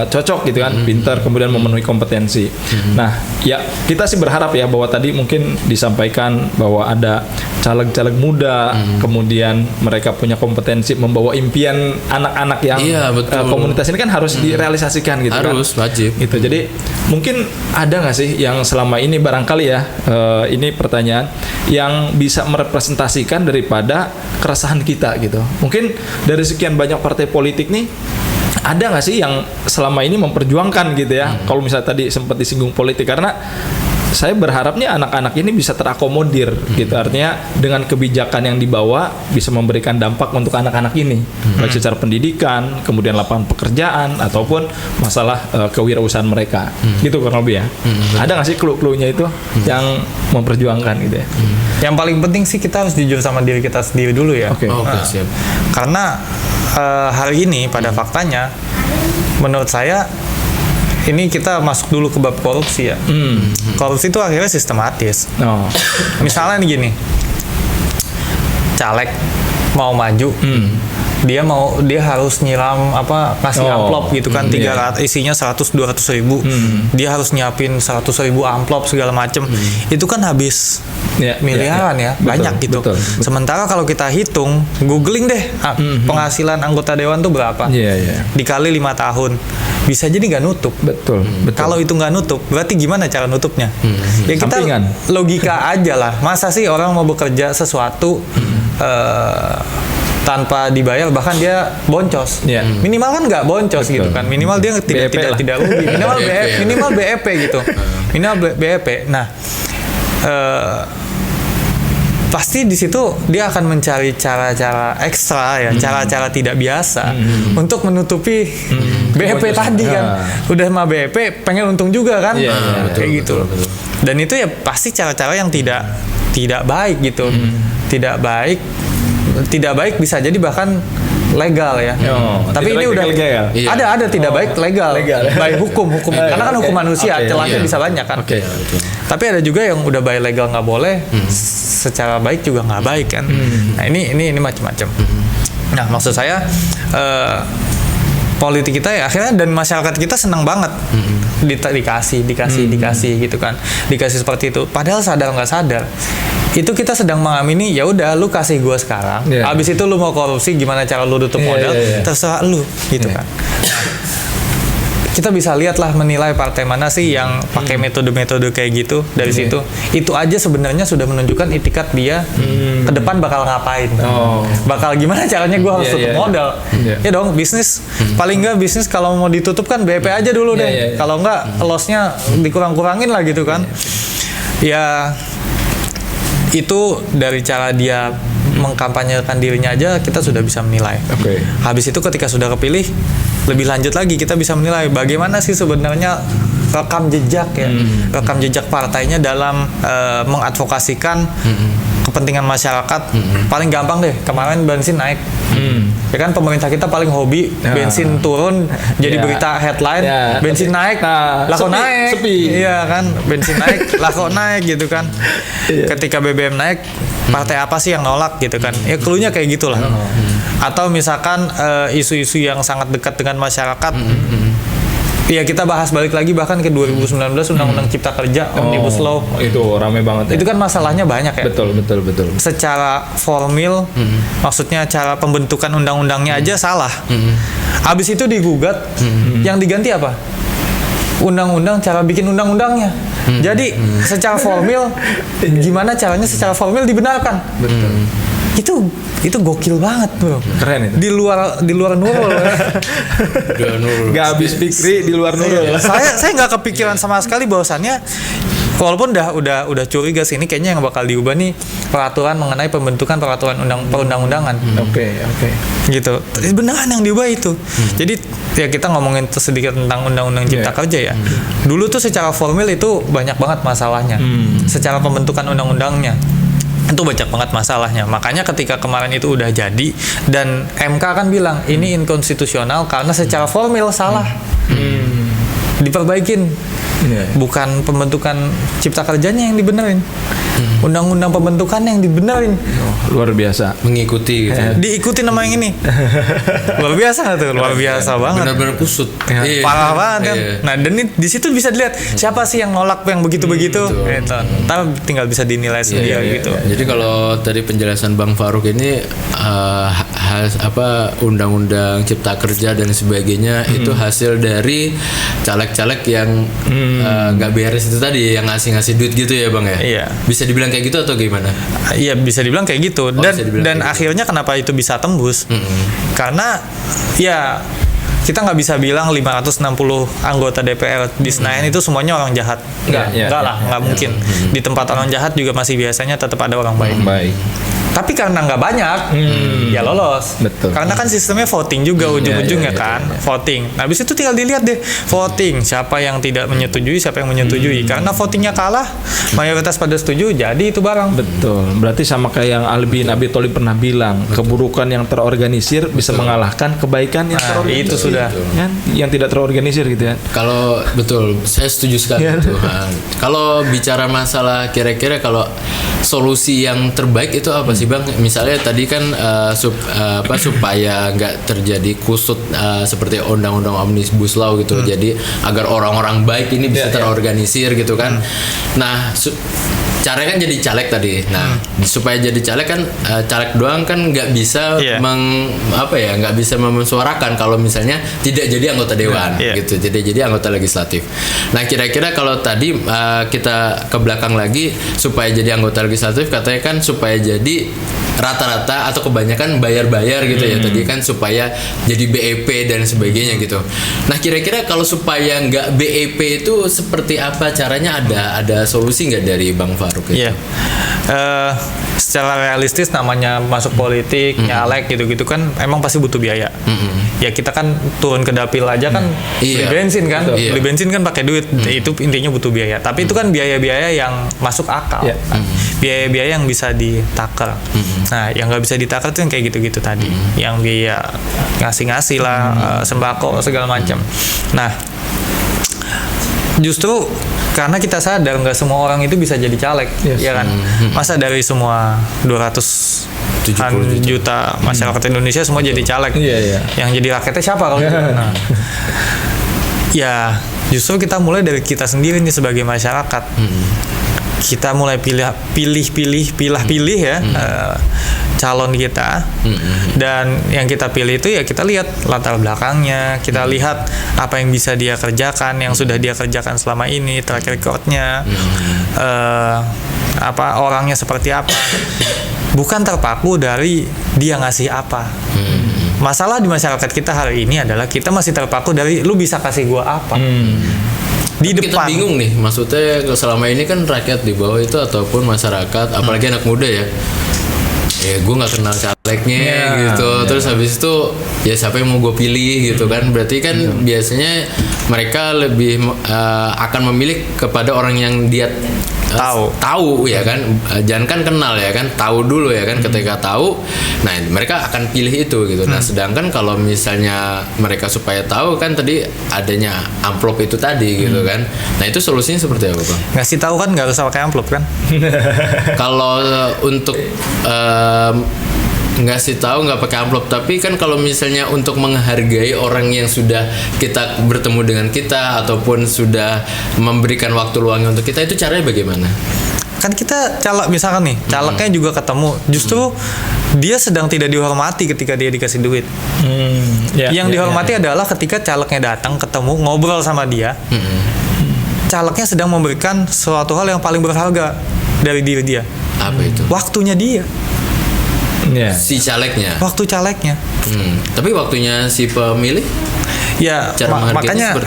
cocok gitu kan, pintar, kemudian memenuhi kompetensi. Nah, ya kita sih berharap ya bahwa tadi mungkin disampaikan bahwa ada caleg-caleg muda, kemudian mereka punya kompetensi membawa impian anak-anak yang komunitas ini kan harus direalisasikan gitu kan. Harus, wajib. Gitu. Jadi mungkin ada nggak sih yang selama ini barangkali ya, ini pertanyaan yang bisa merepresentasikan daripada keresahan kita gitu. Mungkin dari sekian banyak partai politik nih, ada nggak sih yang selama ini memperjuangkan gitu ya? Kalau misalnya tadi sempat disinggung politik, karena saya berharapnya anak-anak ini bisa terakomodir gitu, artinya dengan kebijakan yang dibawa bisa memberikan dampak untuk anak-anak ini, baik secara pendidikan, kemudian lapangan pekerjaan ataupun masalah kewirausahaan mereka, gitu kurang lebih ya. Ada nggak sih clue-cluenya itu yang memperjuangkan gitu ya? Yang paling penting sih kita harus jujur sama diri kita sendiri dulu ya. Oke. Siap. Karena hari ini pada faktanya, menurut saya ini kita masuk dulu ke bab korupsi ya. Korupsi itu akhirnya sistematis. Misalnya nih gini, caleg mau maju, dia harus nyiram kasih amplop gitu kan, 300 isinya 100-200 ribu, dia harus nyiapin 100 ribu amplop segala macem. Itu kan habis miliaran ya, banyak gitu. Betul. Sementara kalau kita hitung, googling deh penghasilan anggota dewan tuh berapa, dikali 5 tahun, bisa jadi nggak nutup. Betul. Kalau itu nggak nutup, berarti gimana cara nutupnya? Ya kita Sampingan. logika aja lah. Masa sih orang mau bekerja sesuatu tanpa dibayar, bahkan dia boncos. Minimal kan nggak boncos. Betul. Gitu kan. Minimal dia tidak rugi. Minimal BEP gitu. Minimal BEP. Nah, pasti di situ dia akan mencari cara-cara ekstra ya, cara-cara tidak biasa untuk menutupi BEP tadi kan. Udah mah BEP pengen untung juga kan. Kayak gitu. Betul. Dan itu ya pasti cara-cara yang tidak baik gitu. Tidak baik bisa jadi bahkan legal ya. Tapi ini udah legal. Ada tidak baik legal. Baik hukum. Karena kan hukum manusia celahnya bisa banyak kan. Tapi ada juga yang udah baik legal nggak boleh, secara baik juga nggak baik kan. Nah ini macam-macam. Nah maksud saya politik kita ya akhirnya, dan masyarakat kita senang banget dikasih gitu kan, dikasih seperti itu. Padahal sadar nggak sadar itu kita sedang mengamini, ya udah lu kasih gua sekarang, abis itu lu mau korupsi gimana cara lu tutup modal, terserah lu gitu kan. Kita bisa lihat lah, menilai partai mana sih yang pakai metode-metode kayak gitu dari situ. Itu aja sebenarnya sudah menunjukkan itikat dia ke depan bakal ngapain. Bakal gimana caranya gua harus tutup modal. Ya dong, bisnis paling enggak bisnis kalau mau ditutup kan BEP aja dulu deh. Kalau enggak loss-nya dikurang-kurangin lah gitu kan. Ya itu dari cara dia mengkampanyekan dirinya aja kita sudah bisa menilai. Habis itu ketika sudah kepilih, lebih lanjut lagi kita bisa menilai bagaimana sih sebenarnya rekam jejak partainya dalam mengadvokasikan kepentingan masyarakat. Paling gampang deh, kemarin bensin naik. Ya kan pemerintah kita paling hobi bensin turun jadi berita headline, bensin naik, lah kok naik. Iya kan, bensin naik, lah kok naik gitu kan. Ketika BBM naik, partai apa sih yang nolak gitu kan. Ya cluenya kayak gitulah. Atau misalkan isu-isu yang sangat dekat dengan masyarakat. Ya kita bahas balik lagi bahkan ke 2019 Undang-Undang Cipta Kerja Omnibus Law. Itu rame banget ya. Itu kan masalahnya banyak ya. Betul. Secara formil, maksudnya cara pembentukan undang-undangnya aja salah. Habis itu digugat, yang diganti apa? Undang-undang, cara bikin undang-undangnya. Jadi secara formil, gimana caranya secara formil dibenarkan? Betul. Itu gokil banget, bro. Keren itu. Di luar Nurul. Gak habis pikir di luar Nurul. Saya nggak kepikiran sama sekali bahwasannya, walaupun udah curiga sih ini kayaknya yang bakal diubah nih peraturan mengenai pembentukan peraturan perundang-undangan. Oke. Gitu. Beneran yang diubah itu. Jadi ya kita ngomongin sedikit tentang Undang-Undang Cipta Kerja ya. Dulu tuh secara formil itu banyak banget masalahnya. Secara pembentukan undang-undangnya itu banyak banget masalahnya. Makanya ketika kemarin itu udah jadi dan MK kan bilang ini inkonstitusional karena secara formil salah. Diperbaikin. Bukan pembentukan Cipta Kerjanya yang dibenerin. Undang-undang pembentukannya yang dibenerin. Luar biasa. Mengikuti gitu. Diikuti nama yang ini. Luar biasa tuh, luar biasa banget. Benar-benar kusut. Parah banget kan. Nah, dan di situ bisa dilihat siapa sih yang nolak yang begitu-begitu. Gitu. Ntar tinggal bisa dinilai sendiri gitu. Jadi kalau tadi penjelasan Bang Farouk ini Undang-Undang Cipta Kerja dan sebagainya itu hasil dari caleg-caleg yang nggak beres itu tadi, yang ngasih duit gitu ya Bang ya. Iya. Bisa dibilang kayak gitu atau gimana? Iya, bisa dibilang kayak gitu. Dan akhirnya kenapa itu bisa tembus? Karena ya kita nggak bisa bilang 560 anggota DPR di Senayan itu semuanya orang jahat. Nggak mungkin. Di tempat orang jahat juga masih biasanya tetap ada orang baik. Tapi karena nggak banyak, ya lolos. Betul. Karena kan sistemnya voting juga ujung-ujungnya kan, voting. Nah, habis itu tinggal dilihat deh voting siapa yang tidak menyetujui, siapa yang menyetujui. Karena votingnya kalah, mayoritas pada setuju, jadi itu barang. Betul. Berarti sama kayak yang Ali bin Abi Thalib pernah bilang, keburukan yang terorganisir bisa mengalahkan kebaikan yang terorganisir. Itu sudah. Kan? Yang tidak terorganisir gitu ya. Kalau betul, saya setuju sekali itu. Kalau bicara masalah kira-kira kalau solusi yang terbaik itu apa sih Bang? Misalnya tadi kan supaya nggak terjadi kusut seperti undang-undang Omnibus Law gitu. Jadi agar orang-orang baik ini bisa terorganisir gitu kan. Nah, caranya kan jadi caleg tadi. Nah, supaya jadi caleg kan caleg doang kan nggak bisa nggak bisa memensuarakan kalau misalnya tidak jadi anggota dewan gitu. Tidak jadi anggota legislatif. Nah, kira-kira kalau tadi kita ke belakang lagi supaya jadi anggota legislatif katanya kan supaya jadi rata-rata atau kebanyakan bayar-bayar gitu ya. Tadi kan supaya jadi BEP dan sebagainya gitu. Nah, kira-kira kalau supaya nggak BEP itu seperti apa caranya? Ada solusi nggak dari Bang Farouk itu? Iya. Secara realistis namanya masuk politik, nyalek gitu-gitu kan emang pasti butuh biaya. Ya kita kan turun ke dapil aja kan beli bensin kan. Beli bensin kan pakai duit. Itu intinya butuh biaya. Tapi itu kan biaya-biaya yang masuk akal. Biaya-biaya yang bisa ditakar. Nah, yang nggak bisa ditakar itu yang kayak gitu-gitu tadi. Yang biaya ngasih-ngasih lah, sembako segala macam. Nah, justru karena kita sadar nggak semua orang itu bisa jadi caleg, ya kan? Masa dari semua 200 juta masyarakat Indonesia semua jadi caleg? Yang jadi rakyatnya siapa kalau gitu? Nah, ya justru kita mulai dari kita sendiri nih sebagai masyarakat. Kita mulai pilih ya calon kita, dan yang kita pilih itu ya kita lihat latar belakangnya, kita lihat apa yang bisa dia kerjakan, yang sudah dia kerjakan selama ini, track recordnya, orangnya seperti apa, bukan terpaku dari dia ngasih apa. Masalah di masyarakat kita hari ini adalah kita masih terpaku dari lu bisa kasih gua apa. Di depan. Kita bingung nih, maksudnya selama ini kan rakyat di bawah itu ataupun masyarakat, apalagi anak muda ya gue nggak kenal like-nya gitu. Terus habis itu ya siapa yang mau gue pilih gitu kan. Berarti kan biasanya mereka lebih akan memilih kepada orang yang dia tahu ya kan. Jangan kan kenal ya kan, tahu dulu ya kan. Ketika tahu, nah mereka akan pilih itu gitu. Nah sedangkan kalau misalnya mereka supaya tahu kan tadi adanya amplop itu tadi gitu kan. Nah itu solusinya seperti apa Bang? Ngasih tahu kan nggak usah pakai amplop kan? Kalau untuk ngasih tahu nggak pakai amplop, tapi kan kalau misalnya untuk menghargai orang yang sudah kita bertemu dengan kita ataupun sudah memberikan waktu luangnya untuk kita, itu caranya bagaimana? Kan kita misalkan nih calegnya juga ketemu, justru dia sedang tidak dihormati ketika dia dikasih duit. Yang dihormati adalah ketika calegnya datang ketemu ngobrol sama dia, calegnya sedang memberikan suatu hal yang paling berharga dari diri dia. Apa itu? Waktunya dia. Si calegnya. Waktu calegnya. Tapi waktunya si pemilih? Ya, makanya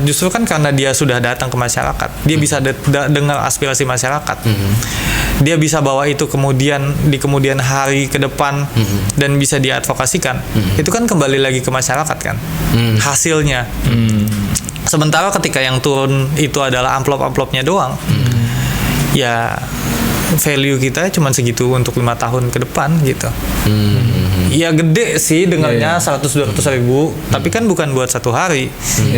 justru kan karena dia sudah datang ke masyarakat, dia bisa dengar aspirasi masyarakat. Dia bisa bawa itu di kemudian hari ke depan dan bisa diadvokasikan. Itu kan kembali lagi ke masyarakat kan. Hasilnya. Sementara ketika yang turun itu adalah amplop-amplopnya doang. Ya value kita cuma segitu untuk 5 tahun ke depan gitu. Ya gede sih dengarnya 100-200 ribu, tapi kan bukan buat satu hari.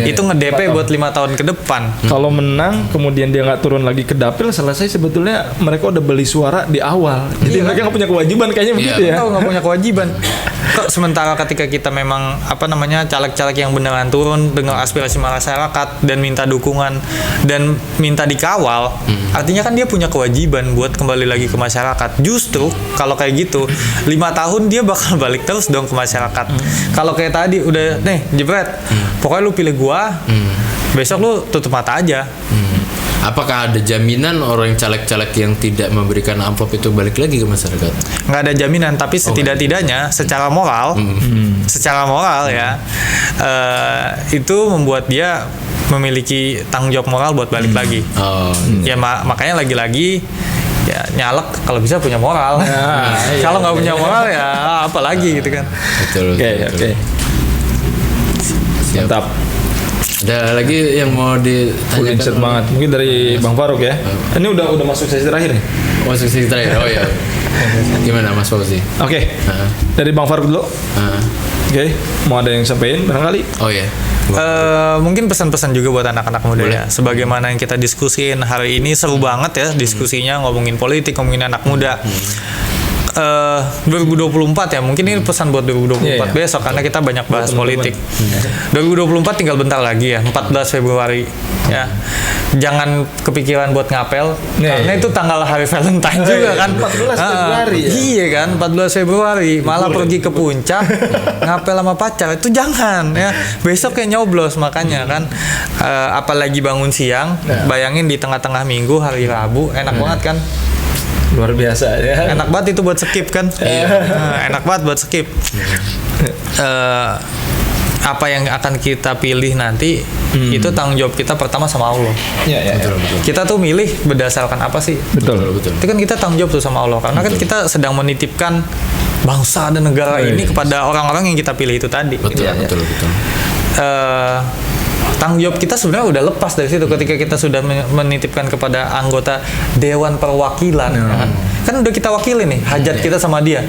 Itu nge-DP buat 5 tahun ke depan. Kalau menang kemudian dia nggak turun lagi ke dapil, selesai sebetulnya mereka udah beli suara di awal. Jadi mereka nggak punya kewajiban kayaknya begitu ya. Nggak punya kewajiban. Sementara ketika kita memang caleg-caleg yang beneran turun dengan aspirasi masyarakat dan minta dukungan dan minta dikawal, artinya kan dia punya kewajiban buat kembali lagi ke masyarakat. Justru kalau kayak gitu 5 tahun dia bakal balik terus dong ke masyarakat. Kalau kayak tadi udah jebret, pokoknya lu pilih gua, besok lu tutup mata aja. Apakah ada jaminan orang caleg-caleg yang tidak memberikan amplop itu balik lagi ke masyarakat? Nggak ada jaminan, tapi setidak-tidaknya secara moral ya, itu membuat dia memiliki tanggung jawab moral buat balik lagi. Ya makanya lagi-lagi ya nyalek kalau bisa punya moral. Kalau nggak punya moral ya apa lagi gitu kan. Betul. Oke. Mantap. Ada lagi yang mau ditanyakan? Insert banget. Mungkin dari Bang Faruk ya. Ini udah masuk sesi terakhir nih. Masuk sesi terakhir. Oh ya. Gimana Mas Fauzi? Oke. Dari Bang Faruk dulu. Oke. Mau ada yang sampaikan barangkali? Oh ya. Mungkin pesan-pesan juga buat anak-anak muda ya. Sebagaimana yang kita diskusiin hari ini seru banget ya diskusinya, ngomongin politik, ngomongin anak muda. 2024 ya, mungkin ini pesan buat 2024 besok karena kita banyak bahas politik. 2024 tinggal bentar lagi ya, 14 Februari ya. Jangan kepikiran buat ngapel karena itu tanggal hari Valentine juga kan. 14 Februari ya. Iya kan, 14 Februari malah pergi ke puncak ngapel sama pacar, itu jangan ya. Besok kayak nyoblos makanya kan. Apalagi bangun siang, bayangin di tengah-tengah minggu hari Rabu, enak banget kan. Luar biasa ya. Enak banget itu buat skip kan. Enak banget buat skip. Apa yang akan kita pilih nanti itu tanggung jawab kita pertama sama Allah. Betul. Kita tuh milih berdasarkan apa sih? Betul. Itu kan kita tanggung jawab tuh sama Allah karena kan kita sedang menitipkan bangsa dan negara ini kepada orang-orang yang kita pilih itu tadi. Betul. Tanggung jawab kita sebenarnya udah lepas dari situ ketika kita sudah menitipkan kepada anggota Dewan Perwakilan kan udah kita wakili nih hajat kita sama dia.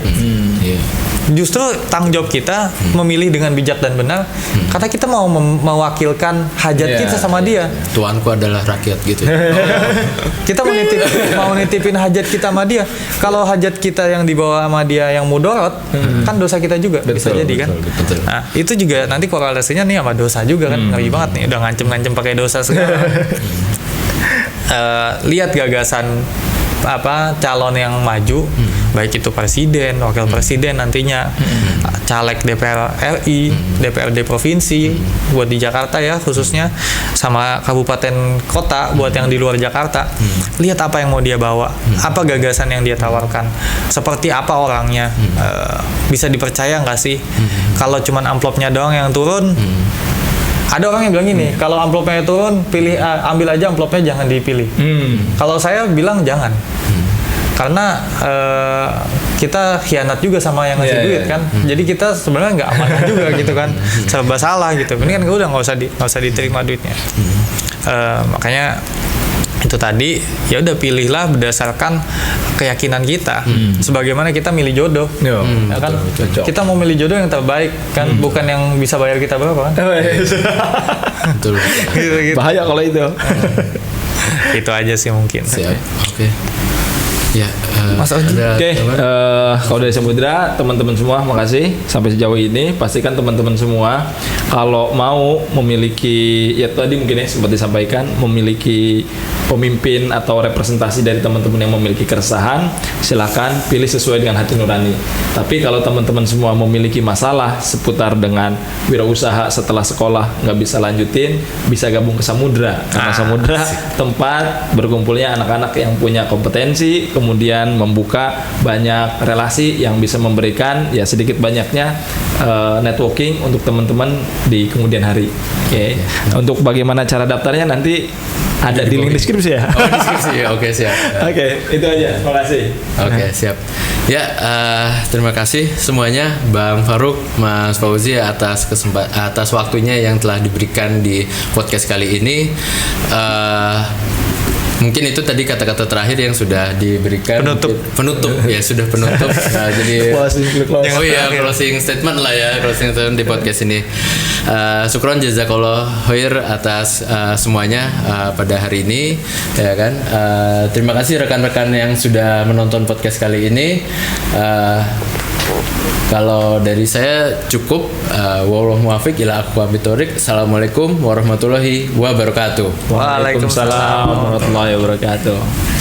Justru tanggung jawab kita memilih dengan bijak dan benar karena kita mau mewakilkan hajat kita sama dia. Tuanku adalah rakyat gitu. Kita mau nitipin hajat kita sama dia. Kalau hajat kita yang dibawa sama dia yang mudorot, kan dosa kita juga bisa jadi kan. Betul. Nah, itu juga nanti korelasinya nih sama dosa juga kan. Ngeri banget nih udah ngancem-ngancem pakai dosa sekarang. Lihat gagasan calon yang maju, baik itu presiden, wakil presiden nantinya, caleg DPR RI, DPRD provinsi buat di Jakarta ya khususnya, sama kabupaten kota buat yang di luar Jakarta. Lihat apa yang mau dia bawa, apa gagasan yang dia tawarkan, seperti apa orangnya, bisa dipercaya nggak sih? Kalau cuman amplopnya doang yang turun, ada orang yang bilang gini, kalau amplopnya turun, ambil aja amplopnya, jangan dipilih. Kalau saya bilang jangan. karena kita khianat juga sama yang ngasih duit kan. Jadi kita sebenarnya nggak amanah juga gitu kan, serba salah gitu. Ini kan udah nggak usah diterima duitnya. Makanya itu tadi ya udah pilihlah berdasarkan keyakinan kita, sebagaimana kita milih jodoh, ya kan? Betul. Kita mau milih jodoh yang terbaik kan, bukan yang bisa bayar kita berapa kan? Betul. Gitu. Bahaya kalau itu. Itu aja sih mungkin. Siap. Oke. Ya, Mas Oji. Oke, kalau dari Samudra, teman-teman semua, makasih sampai sejauh ini. Pastikan teman-teman semua kalau mau memiliki, ya tadi mungkin ya sempat disampaikan, memiliki pemimpin atau representasi dari teman-teman yang memiliki keresahan, silakan pilih sesuai dengan hati nurani. Tapi kalau teman-teman semua memiliki masalah seputar dengan wirausaha setelah sekolah nggak bisa lanjutin, bisa gabung ke Samudra. Karena Samudra tempat berkumpulnya anak-anak yang punya kompetensi, kemudian membuka banyak relasi yang bisa memberikan ya sedikit banyaknya networking untuk teman-teman di kemudian hari. Oke. Untuk bagaimana cara daftarnya nanti ada di link deskripsi ya. Oh, deskripsi ya. Oke, siap. Oke, itu aja. Terima kasih. Oke, siap. Ya, terima kasih semuanya Bang Farouk, Mas Fauzi atas waktunya yang telah diberikan di podcast kali ini. Mungkin itu tadi kata-kata terakhir yang sudah diberikan. Penutup ya, sudah penutup. Nah, jadi closing statement lah ya, closing statement di podcast ini. Syukron jazakallah khair atas semuanya pada hari ini, ya kan. Terima kasih rekan-rekan yang sudah menonton podcast kali ini. Kalau dari saya cukup. Wallahu muwaffiq ila aqwamit thoriq. Assalamualaikum warahmatullahi wabarakatuh. Waalaikumsalam warahmatullahi wabarakatuh.